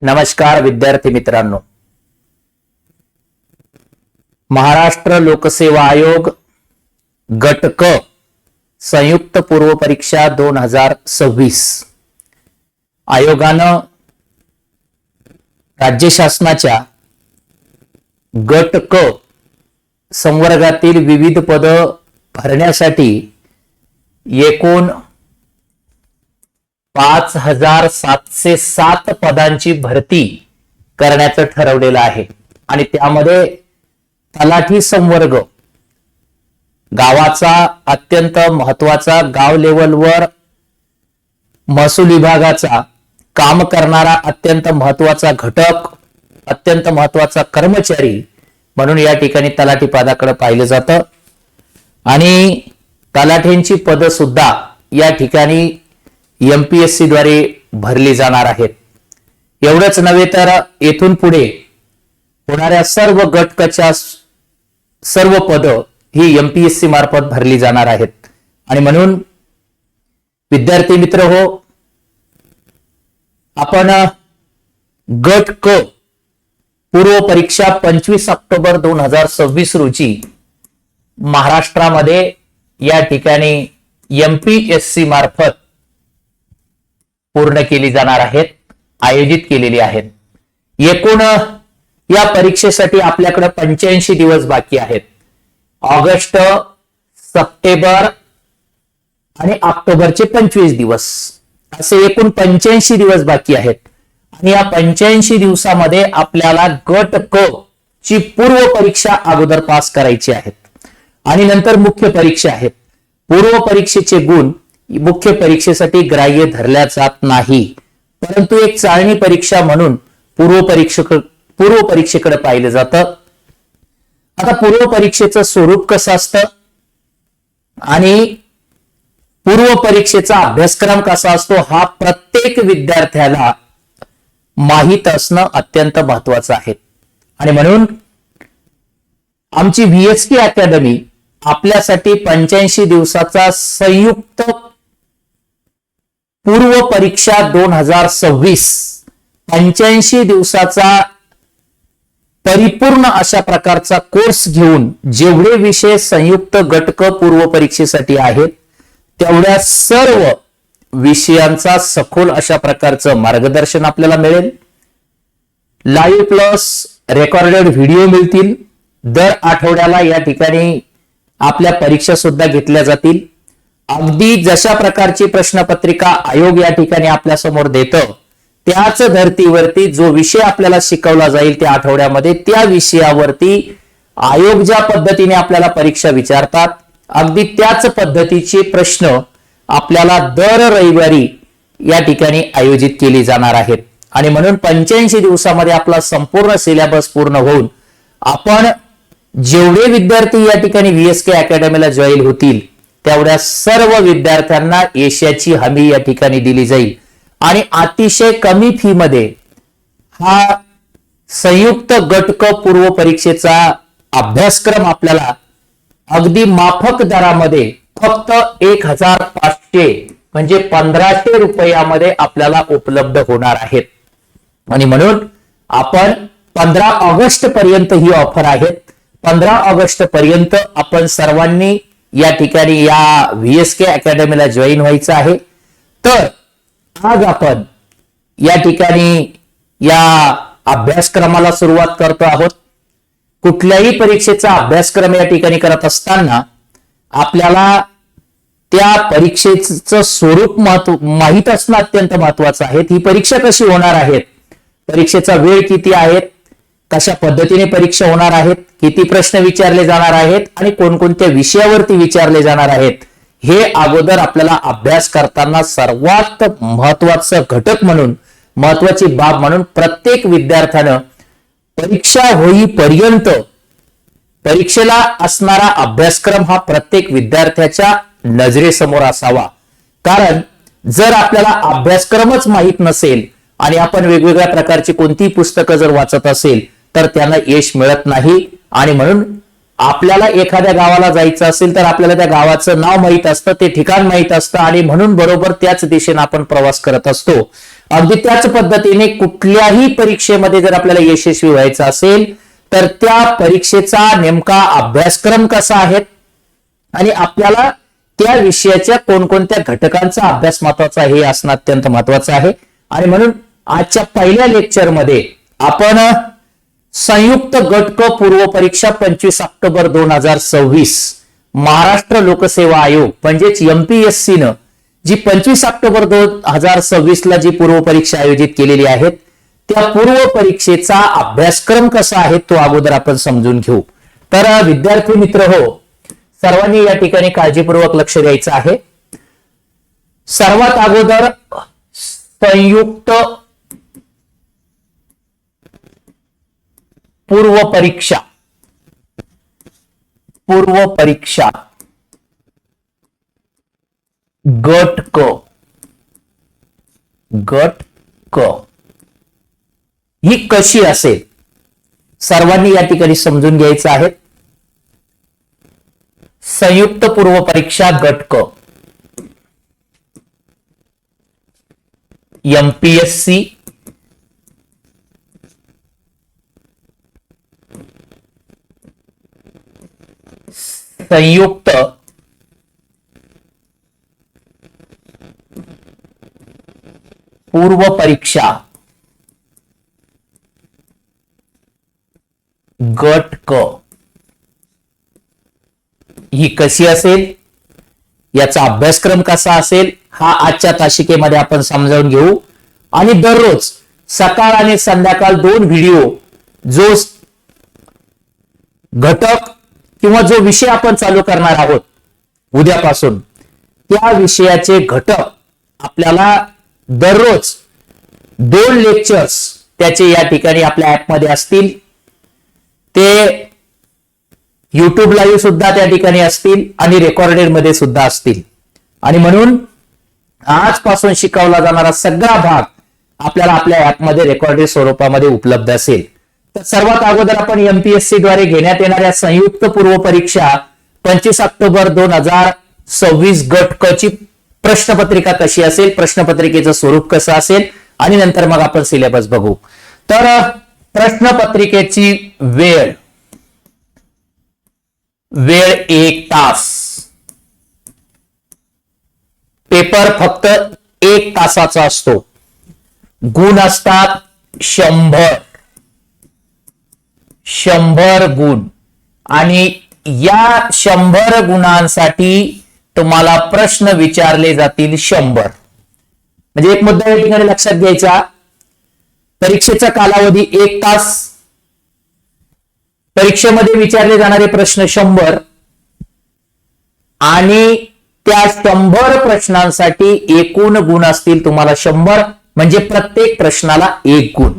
नमस्कार विद्यार्थी मित्रांनो, महाराष्ट्र लोकसेवा आयोग गट क संयुक्त पूर्व परीक्षा 2026 आयोगानं राज्य शासनाच्या गट क संवर्गातील विविध पद भरण्यासाठी एकूण 5707 पदांची भरती करण्याचं ठरवलेलं आहे आणि त्यामध्ये तलाठी संवर्ग गावाचा अत्यंत महत्वाचा गाव लेवलवर महसूल विभागाचा काम करणारा अत्यंत महत्वाचा घटक, अत्यंत महत्वाचा कर्मचारी म्हणून या ठिकाणी तलाठी पदाकडे पाहिलं जातं आणि तलाठ्यांची पद सुद्धा या ठिकाणी एमपीएससी द्वारे भरली जाणार आहेत। एवढंच नव्हे तर येथून पुढे होणाऱ्या सर्व गटकच्या सर्व पद ही एमपीएससी मार्फत भरली जाणार आहेत आणि म्हणून विद्यार्थी मित्र हो, आपण गट क पूर्व परीक्षा 25 ऑक्टोबर 2026 रोजी महाराष्ट्रामध्ये या ठिकाणी एमपीएससी मार्फत पूर्ण केली जाणार आहेत, आयोजित केलेली आहेत। एकूण या परीक्षेसाठी आपल्याकडे 85 दिवस बाकी आहेत। ऑगस्ट, सप्टेंबर आणि ऑक्टोबरचे 25 दिवस असे एकूण 85 दिवस बाकी आहेत आणि या 85 दिवसामध्ये आपल्याला गट क ची पूर्व परीक्षा अगोदर पास करायची आहेत आणि नंतर मुख्य परीक्षा आहेत। पूर्व परीक्षेचे गुण मुख्य परीक्षेसाठी ग्राह्य धरल्या जात नाही, परंतु एक चाळणी परीक्षा म्हणून पूर्व परीक्षेकडे पाहिलं जातं। आता पूर्व परीक्षेचं स्वरूप कसं असतं आणि पूर्व परीक्षेचा अभ्यासक्रम कसा असतो हा प्रत्येक विद्यार्थ्याला माहित असणं अत्यंत महत्वाचं आहे आणि म्हणून आमची व्हीएसके अकॅडमी आपल्यासाठी 85 दिवसाचा संयुक्त पूर्व परीक्षा 2026 85 दिवसाचा परिपूर्ण अशा प्रकारचा कोर्स घेऊन जेवढे विषय संयुक्त गट क पूर्व परीक्षेसाठी आहेत तेवढ्या सर्व विषयांचा सखोल अशा प्रकारचं मार्गदर्शन आपल्याला मिळेल। लाईव्ह प्लस रेकॉर्डेड व्हिडिओ मिळतील। दर आठवड्याला या ठिकाणी आपल्या परीक्षा सुद्धा घेतल्या जातील। अगदी जशा प्रकारची प्रश्नपत्रिका आयोग या ठिकाणी आपल्या समोर देतं त्याच धर्तीवरती जो विषय आपल्याला शिकवला जाईल त्या आठवड्यामध्ये त्या विषयावरती आयोग ज्या पद्धतीने आपल्याला परीक्षा विचारतात अगदी त्याच पद्धतीचे प्रश्न आपल्याला दर रविवारी या ठिकाणी आयोजित केली जाणार आहेत आणि म्हणून 85 दिवसामध्ये आपला संपूर्ण सिलेबस पूर्ण होऊन आपण जेवढे विद्यार्थी या ठिकाणी व्हीएसके अकॅडमीला जॉईन होतील तेवढ्या सर्व विद्यार्थ्यांना एशियाची हमी या ठिकाणी दिली जाईल आणि अतिशय कमी फी मध्ये हा संयुक्त गट क पूर्व परीक्षेचा अभ्यासक्रम आपल्याला अगदी माफक दरामध्ये फक्त 1500 म्हणजे 1500 रुपयामध्ये आपल्याला उपलब्ध होणार आहेत आणि म्हणून आपण 15 ऑगस्ट पर्यंत ही ऑफर आहे। 15 ऑगस्ट पर्यंत आपण सर्वांनी या ठिकाणी या व्हीएसके अकॅडमीला जॉईन व्हायचं आहे। तर आज आपण या ठिकाणी या अभ्यासक्रमाला सुरुवात करतो आहोत। कुठल्याही परीक्षेचा अभ्यासक्रम या ठिकाणी करत असताना आपल्याला त्या परीक्षेचं स्वरूप माहित असणं अत्यंत महत्वाचं आहे। ही परीक्षा कशी होणार आहे, परीक्षेचा वेळ किती आहे, कशा पद्धतीने परीक्षा होणार आहेत, किती प्रश्न विचारले जाणार आहेत आणि कोणकोणत्या विषयावरती विचारले जाणार आहेत हे अगोदर आपल्याला अभ्यास करताना सर्वात महत्वाचं घटक म्हणून महत्वाची बाब म्हणून प्रत्येक विद्यार्थ्यानं परीक्षा होईपर्यंत परीक्षेला असणारा अभ्यासक्रम हा प्रत्येक विद्यार्थ्याच्या नजरेसमोर असावा। कारण जर आपल्याला अभ्यासक्रमच माहित नसेल आणि आपण वेगवेगळ्या प्रकारची कोणतीही पुस्तकं जर वाचत असेल तर त्यांना यश मिळत नाही आणि म्हणून आपल्याला एखाद्या गावाला जायचं असेल तर आपल्याला त्या गावाचं नाव माहित असतं, ते ठिकाण माहित असतं आणि म्हणून बरोबर त्याच दिशेने आपण प्रवास करत असतो अगदी त्याच पद्धतीने कुठल्याही परीक्षेमध्ये जर आपल्याला यशस्वी व्हायचं असेल तर त्या परीक्षेचा नेमका अभ्यासक्रम कसा आहे आणि आपल्याला त्या विषयाच्या कोणकोणत्या घटकांचा अभ्यास महत्वाचा हे असणं अत्यंत महत्वाचं आहे. आणि म्हणून आजच्या पहिल्या लेक्चरमध्ये आपण संयुक्त गट क पूर्व परीक्षा 25 ऑक्टोबर 2026 महाराष्ट्र लोकसेवा आयोग म्हणजेच MPSC न जी 25 ऑक्टोबर 2026 ला जी पूर्व परीक्षा आयोजित केलेली आहेत त्या पूर्व परीक्षेचा अभ्यासक्रम कसा आहे तो अगोदर आपण समजून घेऊ. तर विद्यार्थी मित्र हो, सर्वांनी या ठिकाणी काळजीपूर्वक लक्ष द्यायचं आहे. सर्वात अगोदर संयुक्त पूर्व परीक्षा गट क ही कशी असेल सर्वांनी या ठिकाणी समजून घ्यायचं आहे. संयुक्त पूर्व परीक्षा गट क MPSC संयुक्त पूर्व परीक्षा गट क ही कशी असेल, याचा अभ्यासक्रम कसा असेल हा आजच्या तासिकेमध्ये आपण समजावून घेऊ. आणि दररोज सकाळ आणि संध्याकाळ 2 व्हिडिओ जो घटक किंवा जो विषय आपण चालू करणार आहोत उद्यापासून त्या विषयाचे घटक आपल्याला दररोज 2 लेक्चर्स त्याचे या ठिकाणी आपल्या ऍपमध्ये असतील. ते YouTube लाईव्ह सुद्धा त्या ठिकाणी असतील आणि रेकॉर्डेड मध्ये सुद्धा असतील. आणि म्हणून आजपासून शिकवला जाणारा सगळा भाग आपल्याला आपल्या ऍपमध्ये रेकॉर्डेड स्वरूपामध्ये उपलब्ध असेल. तर सर्वात अगोदर आपण MPSC द्वारे घेण्यात येणाऱ्या संयुक्त पूर्व परीक्षा 25 ऑक्टोबर 2026 गट क ची प्रश्नपत्रिका कशी असेल, प्रश्नपत्रिकेचं स्वरूप कसं असेल आणि नंतर मग आपण सिलेबस बघू. तर प्रश्नपत्रिकेची वेळ 1 तास, पेपर फक्त 1 तासाचा असतो. गुण असतात 100 गुण आणि या 100 गुणांसाठी तुम्हाला प्रश्न विचारले जातील 100. म्हणजे एक मुद्दा या ठिकाणी लक्षात घ्यायचा, परीक्षेचा कालावधी 1 तास, परीक्षेमध्ये विचारले जाणारे प्रश्न 100 आणि त्या 100 प्रश्नांसाठी एकूण गुण असतील तुम्हाला 100, म्हणजे प्रत्येक प्रश्नाला 1 गुण.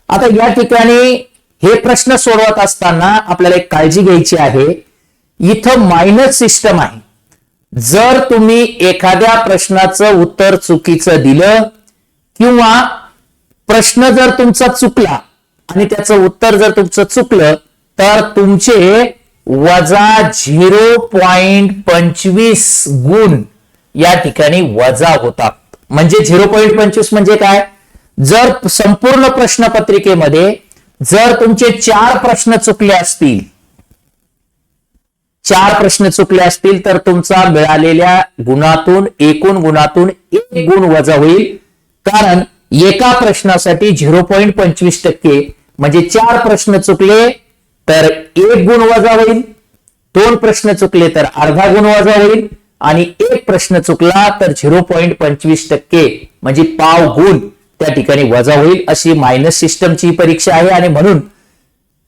आता या ठिकाणी हे प्रश्न सोडवत असताना आपल्याला एक काळजी घ्यायची आहे, इथं मायनस सिस्टम आहे. जर तुम्ही एखाद्या प्रश्नाचं उत्तर चुकीचं दिलं किंवा प्रश्न जर तुमचा चुकला आणि त्याचं उत्तर जर तुमचं चुकलं तर तुमचे वजा 0.25 गुण या ठिकाणी वजा होतात. म्हणजे 0.25 म्हणजे काय, जर संपूर्ण प्रश्नपत्रिकेमध्ये जर तुमचे 4 प्रश्न चुकले असतील तर तुमचा मिळालेल्या गुणातून एकूण गुणातून 1 गुण वजा होईल. कारण एका प्रश्नासाठी 0.25% म्हणजे 4 प्रश्न चुकले तर 1 गुण वजा होईल, 2 प्रश्न चुकले तर अर्धा गुण वजा होईल आणि 1 प्रश्न चुकला तर 0.25% म्हणजे पाव गुण त्या ठिकाणी वजा होईल. अशी मायनस सिस्टमची परीक्षा आहे आणि म्हणून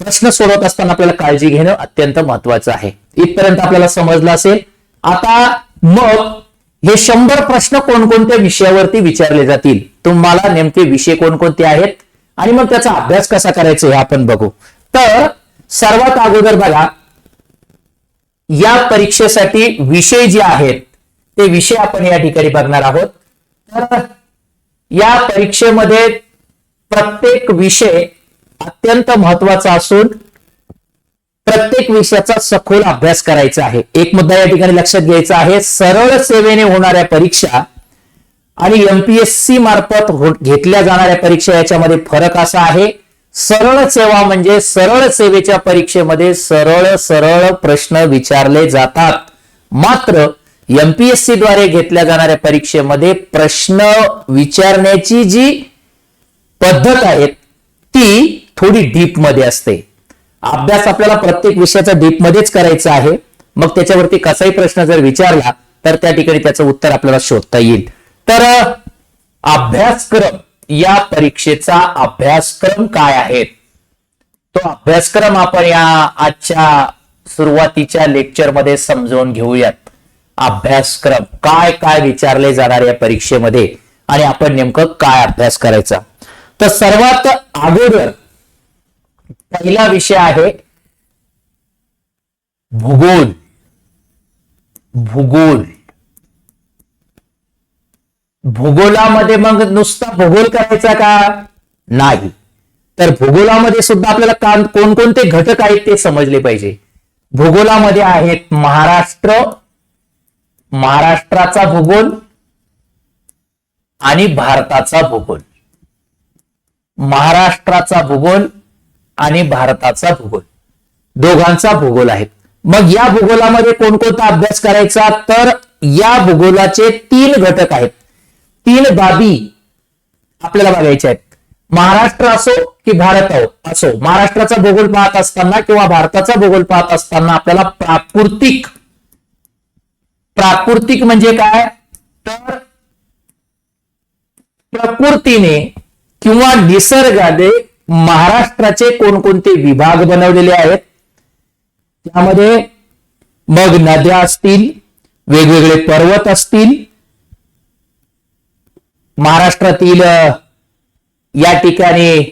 प्रश्न सोडवत असताना आपल्याला काळजी घेणं अत्यंत महत्वाचं आहे. इथपर्यंत आपल्याला समजलं असेल. आता मग हे 100 प्रश्न कोणकोणत्या विषयावरती विचारले जातील, तुम्हाला नेमके विषय कोणकोणते आहेत आणि मग त्याचा अभ्यास कसा करायचा हे आपण बघू. तर सर्वात अगोदर बघा, या परीक्षेसाठी विषय जे आहेत ते विषय आपण या ठिकाणी बघणार आहोत. तर या परीक्षेमध्ये प्रत्येक विषय अत्यंत महत्वाचा असून प्रत्येक विषयाचा सखोल अभ्यास करायचा आहे. एक मुद्दा या ठिकाणी लक्षात घ्यायचा आहे, सरळ सेवेने होणाऱ्या परीक्षा आणि एमपीएससी मार्फत घेतल्या जाणाऱ्या परीक्षा याच्यामध्ये फरक असा आहे, सरळ सेवा म्हणजे सरळ सेवेच्या परीक्षेमध्ये सरळ सरळ प्रश्न विचारले जातात, मात्र एमपीएससी द्वारे घेतल्या जाणाऱ्या परीक्षेमध्ये प्रश्न विचारण्याची जी पद्धत आहे ती थोडी डीप मध्ये असते. अभ्यास आपल्याला प्रत्येक विषयाचा डीप मध्येच करायचा आहे, मग त्याच्यावरती कसाही प्रश्न जर विचारला तर त्या ठिकाणी त्याचं उत्तर आपल्याला शोधता येईल. तर अभ्यासक्रम, या परीक्षेचा अभ्यासक्रम काय आहे तो अभ्यासक्रम आपण या आजच्या सुरुवातीच्या लेक्चरमध्ये समजून घेऊयात. अभ्यासक्रम काय काय विचारले जाणार या परीक्षेमध्ये आणि आपण नेमकं काय अभ्यास करायचा. तर सर्वात अगोदर पहिला विषय आहे भूगोल. भूगोल, भूगोलामध्ये मग नुसता भूगोल करायचा का? नाही, तर भूगोलामध्ये सुद्धा आपल्याला कोणकोणते घटक आहेत ते समजले पाहिजे. भूगोलामध्ये आहेत महाराष्ट्र, महाराष्ट्राचा भूगोल आणि भारताचा भूगोल. महाराष्ट्राचा भूगोल आणि भारताचा भूगोल दोघांचा भूगोल आहेत. मग या भूगोलामध्ये कोणकोणता अभ्यास करायचा, तर या भूगोलाचे 3 घटक आहेत, 3 बाबी आपल्याला बघायच्या आहेत. महाराष्ट्र असो की भारत असो, महाराष्ट्राचा भूगोल पाहत असताना किंवा भारताचा भूगोल पाहत असताना आपल्याला प्राकृतिक म्हणजे काय, तर प्रकृतीने किंवा निसर्गाने महाराष्ट्राचे कोणकोणते विभाग बनवलेले आहेत, त्यामध्ये मग नद्या असतील, वेगवेगळे पर्वत असतील, महाराष्ट्रातील या ठिकाणी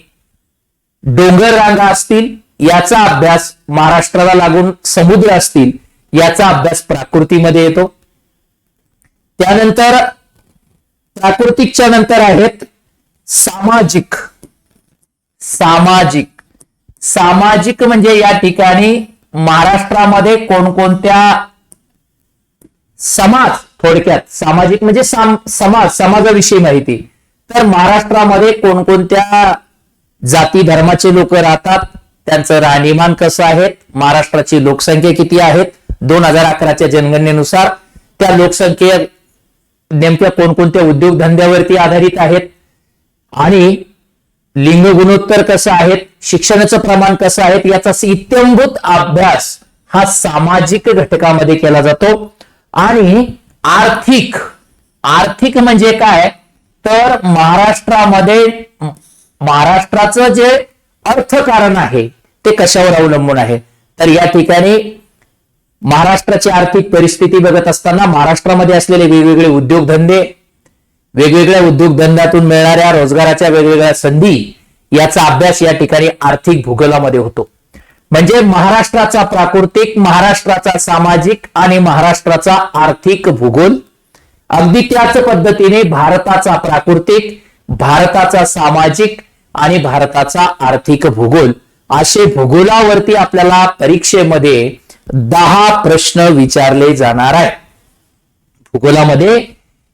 डोंगर रांगा असतील, याचा अभ्यास, महाराष्ट्राला लागून समुद्र असतील याचा अभ्यास प्राकृतीमध्ये येतो. त्यानंतर प्राकृतिकच्या नंतर आहेत सामाजिक. सामाजिक, सामाजिक म्हणजे या ठिकाणी महाराष्ट्रामध्ये कोणकोणत्या समाज, थोडक्यात सामाजिक म्हणजे समाजाविषयी माहिती. तर महाराष्ट्रामध्ये कोणकोणत्या जाती धर्माचे लोक राहतात, त्यांचं राहणीमान कसं आहे, महाराष्ट्राची लोकसंख्या किती आहेत 2011च्या जनगणनेनुसार, त्या लोकसंख्ये नेमक्या कोणकोणत्या उद्योगधंद्यावरती आधारित आहेत, आणि लिंग गुणोत्तर कसं आहेत, शिक्षणाचं प्रमाण कसं आहे, याचा इत्यंभूत अभ्यास हा सामाजिक घटकामध्ये केला जातो. आणि आर्थिक, आर्थिक म्हणजे काय, तर महाराष्ट्रामध्ये महाराष्ट्राचं जे अर्थकारण आहे ते कशावर अवलंबून आहे, तर या ठिकाणी महाराष्ट्राची आर्थिक परिस्थिती बघत असताना महाराष्ट्रामध्ये असलेले वेगवेगळे उद्योगधंदे, वेगवेगळ्या उद्योगधंद्यातून मिळणाऱ्या रोजगाराच्या वेगवेगळ्या संधी, याचा अभ्यास या ठिकाणी आर्थिक भूगोलामध्ये होतो. म्हणजे महाराष्ट्राचा प्राकृतिक, महाराष्ट्राचा सामाजिक आणि महाराष्ट्राचा आर्थिक भूगोल. अगदी त्याच पद्धतीने भारताचा प्राकृतिक, भारताचा सामाजिक आणि भारताचा आर्थिक भूगोल, असे भूगोलावरती आपल्याला परीक्षेमध्ये 10 प्रश्न विचारले जाणार आहे. भूगोलामध्ये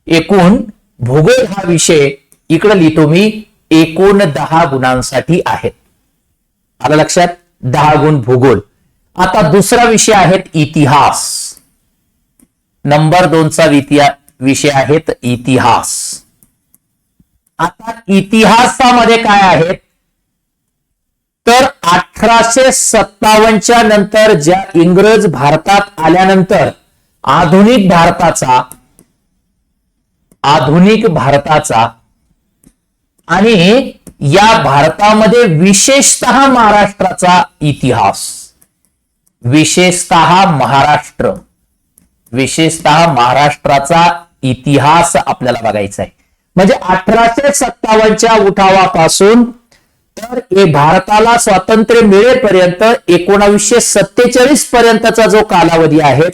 एकूण भूगोल हा विषय इकडे लिहितो मी, एकूण 10 गुणांसाठी आहेत. आलं लक्षात, 10 गुण भूगोल. आता दुसरा विषय आहे इतिहास. नंबर 2चा विषय आहे इतिहास. आता इतिहासामध्ये काय आहे, तर 1857च्या नंतर ज्या इंग्रज भारतात आल्यानंतर आधुनिक भारताचा आणि या भारतामध्ये विशेषतः महाराष्ट्राचा इतिहास, विशेषतः महाराष्ट्राचा इतिहास आपल्याला बघायचा आहे. म्हणजे 1857च्या उठावापासून तर हे भारताला स्वातंत्र्य मिळेपर्यंत 1947 पर्यंतचा जो कालावधी आहे,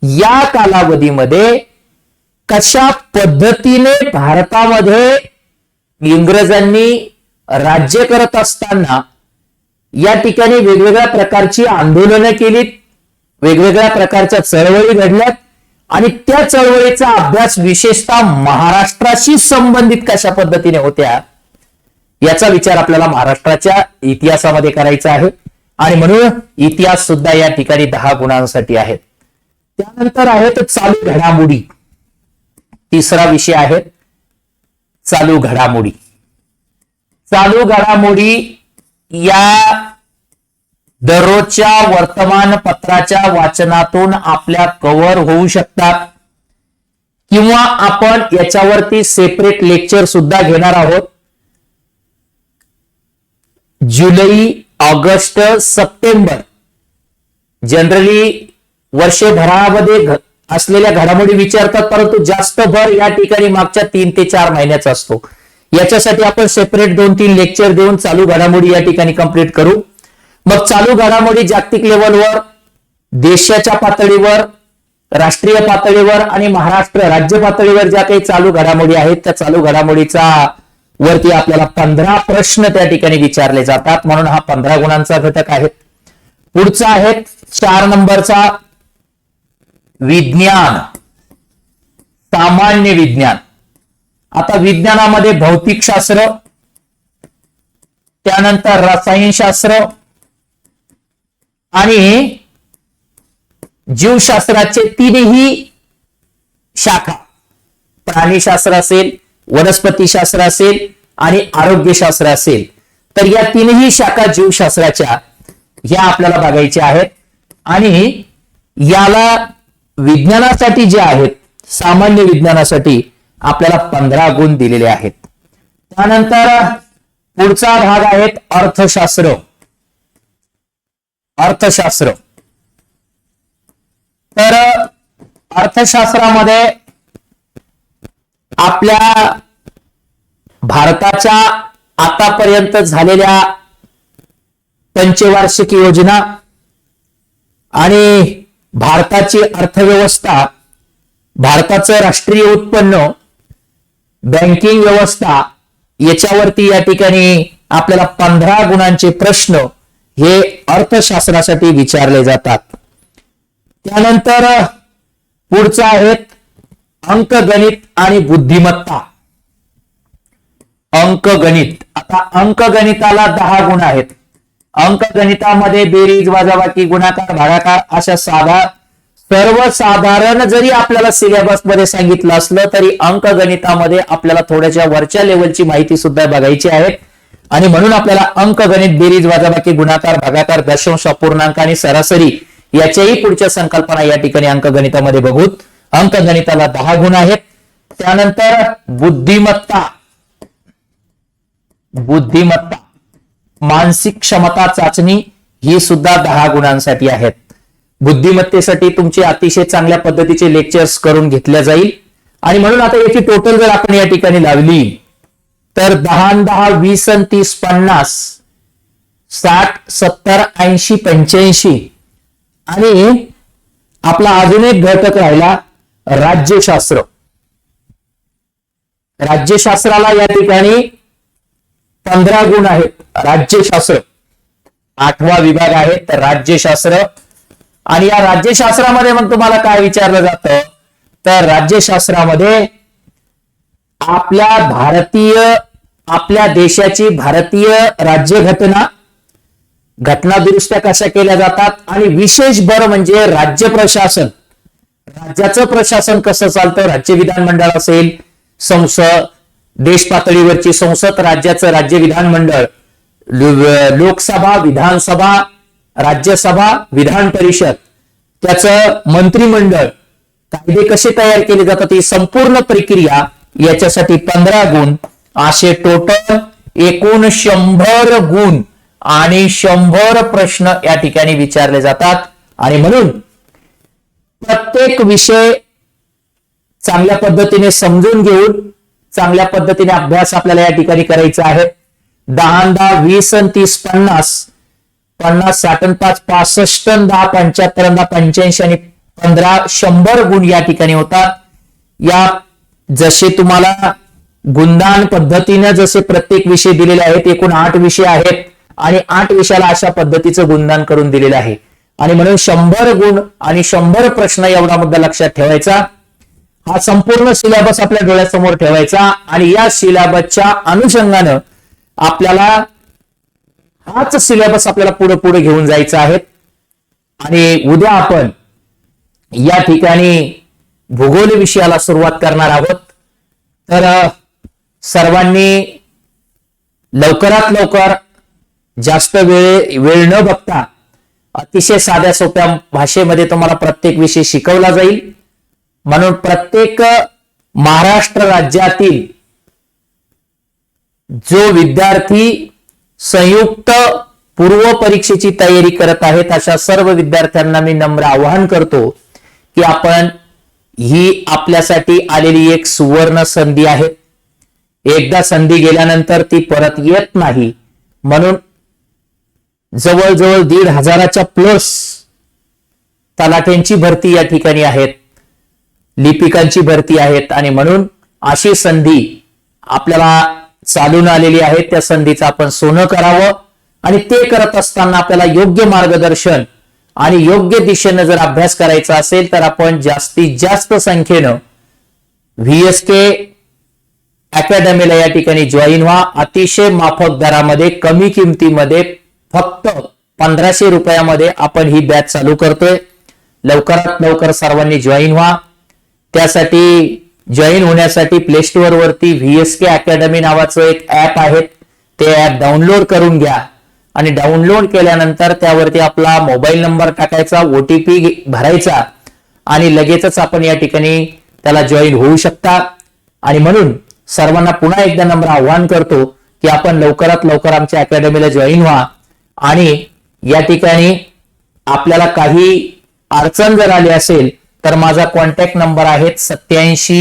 या कालावधीमध्ये कशा पद्धतीने भारतामध्ये इंग्रजांनी राज्य करत असताना या ठिकाणी वेगवेगळ्या प्रकारची आंदोलनं केलीत, वेगवेगळ्या प्रकारच्या चळवळी घडल्यात आणि त्या चळवळीचा अभ्यास विशेषतः महाराष्ट्राशी संबंधित कशा पद्धतीने होत्या याचा विचार आपल्याला महाराष्ट्राच्या इतिहासामध्ये करायचा आहे. आणि म्हणून इतिहास सुद्धा या ठिकाणी 10 गुणांसाठी आहेत. त्यानंतर आहेत चालू घडामोडी. तिसरा विषय आहे चालू घडामोडी. चालू घडामोडी या दररोजच्या वर्तमानपत्राच्या वाचनातून आपल्या कव्हर होऊ शकतात किंवा आपण याच्यावरती सेपरेट लेक्चर सुद्धा घेणार आहोत. जुलै, ऑगस्ट, सप्टेंबर जनरली वर्षभरामध्ये असलेल्या घडामोडी विचारतात, परंतु जास्त भर या ठिकाणी मागच्या 3 ते 4 महिन्याचा असतो. याच्यासाठी आपण सेपरेट 2-3 लेक्चर देऊन चालू घडामोडी या ठिकाणी कंप्लीट करू. मग चालू घडामोडी जागतिक लेवलवर, देशाच्या पातळीवर, राष्ट्रीय पातळीवर आणि महाराष्ट्र राज्य पातळीवर ज्या काही चालू घडामोडी आहेत त्या चालू घडामोडीचा वरती आपल्याला 15 प्रश्न त्या ठिकाणी विचारले जातात. म्हणून हा 15 गुणांचा घटक आहे. पुढचा आहे 4 नंबरचा विज्ञान, सामान्य विज्ञान. आता विज्ञानामध्ये भौतिकशास्त्र, त्यानंतर रसायनशास्त्र आणि जीवशास्त्राचे 3ही शाखा, प्राणीशास्त्र असेल, वनस्पतीशास्त्र असेल आणि आरोग्यशास्त्र असेल, तर या 3ही शाखा जीवशास्त्राच्या ह्या आपल्याला बघायच्या आहेत. आणि याला विज्ञानासाठी जे आहेत, सामान्य विज्ञानासाठी आपल्याला 15 गुण दिलेले आहेत. त्यानंतर पुढचा भाग आहे अर्थशास्त्र. अर्थशास्त्र तर अर्थशास्त्रामध्ये आपल्या भारताच्या आतापर्यंत झालेल्या पंचवार्षिक योजना आणि भारताची अर्थव्यवस्था, भारताचं राष्ट्रीय उत्पन्न, बँकिंग व्यवस्था याच्यावरती या ठिकाणी आपल्याला 15 गुणांचे प्रश्न हे अर्थशास्त्रासाठी विचारले जातात. त्यानंतर पुढचा आहेत अंकगणित आणि बुद्धिमत्ता. अंकगणित, आता अंकगणिताला 10 गुण आहेत. अंकगणितामध्ये बेरीज, वजाबाकी, गुणाकार, भागाकार अशा सर्वसाधारण जरी आपल्याला सिलेबस मध्ये सांगितलं असलं तरी अंकगणितामध्ये आपल्याला थोड्याशा वरच्या लेवलची माहिती सुद्धा बघायची आहे. आणि म्हणून आपल्याला अंकगणित, बेरीज, वजाबाकी, गुणाकार, भागाकार, दशांश, अपूर्णांक आणि सरासरी याच्याही पुढच्या संकल्पना या ठिकाणी अंकगणितामध्ये बघू. अंकगणिताला 10 गुण आहेत. त्यानंतर बुद्धिमत्ता, बुद्धिमत्ता मानसिक क्षमता चाचणी ही सुद्धा 10 गुणांसाठी आहेत. बुद्धिमत्तेसाठी तुमचे अतिशय चांगल्या पद्धतीचे लेक्चर्स करून घेतल्या जाईल. आणि म्हणून आता याची टोटल जर आपण या ठिकाणी लावली तर 10 10 20 30 50 60 70 80 85 आणि आपला अजून एक घटक राहिला राज्यशास्त्र. राज्यशास्त्राला या ठिकाणी 15 गुण आहेत. राज्यशास्त्र 8वा विभाग आहे तर राज्यशास्त्र. आणि या राज्यशास्त्रामध्ये मग तुम्हाला काय विचारलं जातं तर राज्यशास्त्रामध्ये आपल्या देशाची भारतीय राज्यघटना, घटना दुरुस्त्या कशा केल्या जातात आणि विशेष भर म्हणजे राज्य प्रशासन, राज्याचं प्रशासन कसं चालतं, राज्य विधानमंडळ असेल, संसद, देश पातळीवरची संसद, राज्याचं राज्य विधानमंडळ, लोकसभा, विधानसभा, राज्यसभा, विधान परिषद, त्याचं मंत्रिमंडळ, कायदे कसे तयार केले जातात ही संपूर्ण प्रक्रिया याच्यासाठी 15 गुण असे टोटल एकूण 100 गुण आणि 100 प्रश्न या ठिकाणी विचारले जातात. आणि म्हणून प्रत्येक विषय चांगल्या पद्धतीने समजून घेऊन चांगल्या पद्धतीने अभ्यास आपल्याला या ठिकाणी करायचा आहे. 10 10 20 30 50 50 60 5 65 10 75 85 आणि 15 100 गुण या ठिकाणी होतात. या जसे तुम्हाला गुणदान पद्धतीने जसे प्रत्येक विषय दिलेले आहेत, एकूण 8 विषय आहेत आणि 8 विषयाला अशा पद्धतीचं गुणदान करून दिलेलं आहे. आणि म्हणून 100 गुण आणि 100 प्रश्न एवढा मुद्दा लक्षात ठेवायचा. हा संपूर्ण सिलेबस आपल्या डोळ्यासमोर ठेवायचा आणि या सिलेबसच्या अनुषंगानं आपल्याला हाच सिलेबस आपल्याला पुढे पुढे घेऊन जायचा आहे. आणि उद्या आपण या ठिकाणी भूगोल विषयाला सुरुवात करणार आहोत. तर सर्वांनी लवकरात लवकर जास्त वेळ न बघता अतिशय साध्या सोप्या भाषेमध्ये तुम्हाला प्रत्येक विषय शिकवला जाईल. म्हणून प्रत्येक महाराष्ट्र राज्यातील जो विद्यार्थी संयुक्त पूर्व परीक्षेची तयारी करत आहेत अशा सर्व विद्यार्थ्यांना मी नम्र आवाहन करतो की आपण ही आपल्यासाठी आलेली एक सुवर्ण संधी आहे. एकदा संधी गेल्यानंतर ती परत येत नाही. म्हणून जवळजवळ 1,500च्या प्लस तलाठ्यांची भरती या ठिकाणी आहेत, लिपिकांची भरती आहेत आणि म्हणून अशी संधी आपल्याला चालून आलेली आहे. त्या संधीचं आपण सोनं करावं आणि ते करत असताना आपल्याला योग्य मार्गदर्शन आणि योग्य दिशेनं जर अभ्यास करायचा असेल तर आपण जास्तीत जास्त संख्येनं VSK अकॅडमीला या ठिकाणी जॉईन व्हा. अतिशय माफक दरामध्ये, कमी किमतीमध्ये, फक्त 1500 रुपयामध्ये आपण ही बॅच चालू करतोय. लवकरात लवकर सर्वांनी जॉईन व्हा. त्यासाठी जॉईन होण्यासाठी प्ले स्टोअर वरती VSK अकॅडमी नावाचं एक ऍप आहे, ते ऍप डाउनलोड करून घ्या आणि डाउनलोड केल्यानंतर त्यावरती आपला मोबाईल नंबर टाकायचा, OTP भरायचा आणि लगेचच आपण या ठिकाणी त्याला जॉईन होऊ शकता. आणि म्हणून सर्वांना पुन्हा एकदा नम्र आवाहन करतो की आपण लवकरात लवकर आमच्या अकॅडमीला जॉईन व्हा. आणि या ठिकाणी आपल्याला काही अडचण जर आली असेल तर माझा कॉन्टॅक्ट नंबर आहे 87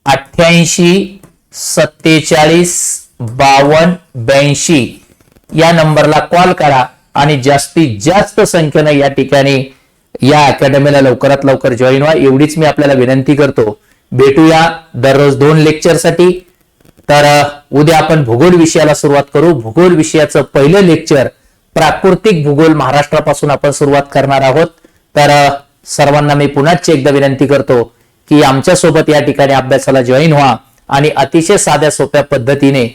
88 47 52 82. या नंबरला कॉल करा आणि जास्तीत जास्त संख्येनं या ठिकाणी या अकॅडमीला लवकरात लवकर जॉईन व्हा. एवढीच मी आपल्याला विनंती करतो. भेटूया दररोज 2 लेक्चरसाठी. तर उद्या आपण भूगोल विषयाला सुरुवात करू. भूगोल विषयाचं पहिलं लेक्चर प्राकृतिक भूगोल महाराष्ट्रापासून आपण सुरुवात करणार आहोत. तर सर्वांना मी पुन्हाच एकदा विनंती करतो की आमच्या सोबत या ठिकाणी अभ्यासाला जॉईन व्हा आणि अतिशय साध्या सोप्या पद्धतीने,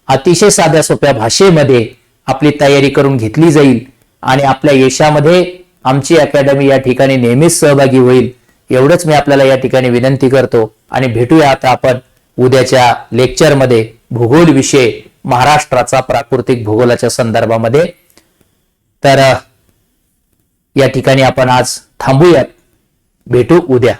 अतिशय साध्या सोप्या भाषेमध्ये आपली तयारी करून घेतली जाईल आणि आपल्या यशामध्ये आमची अकॅडमी या ठिकाणी नेहमीच सहभागी होईल. एवढंच मी आपल्याला या ठिकाणी विनंती करतो आणि भेटूया आता आपण उद्याच्या लेक्चरमध्ये भूगोल विषय महाराष्ट्राचा प्राकृतिक भूगोलाच्या संदर्भामध्ये. तर या ठिकाणी आपण आज थांबूयात. भेटू उद्या.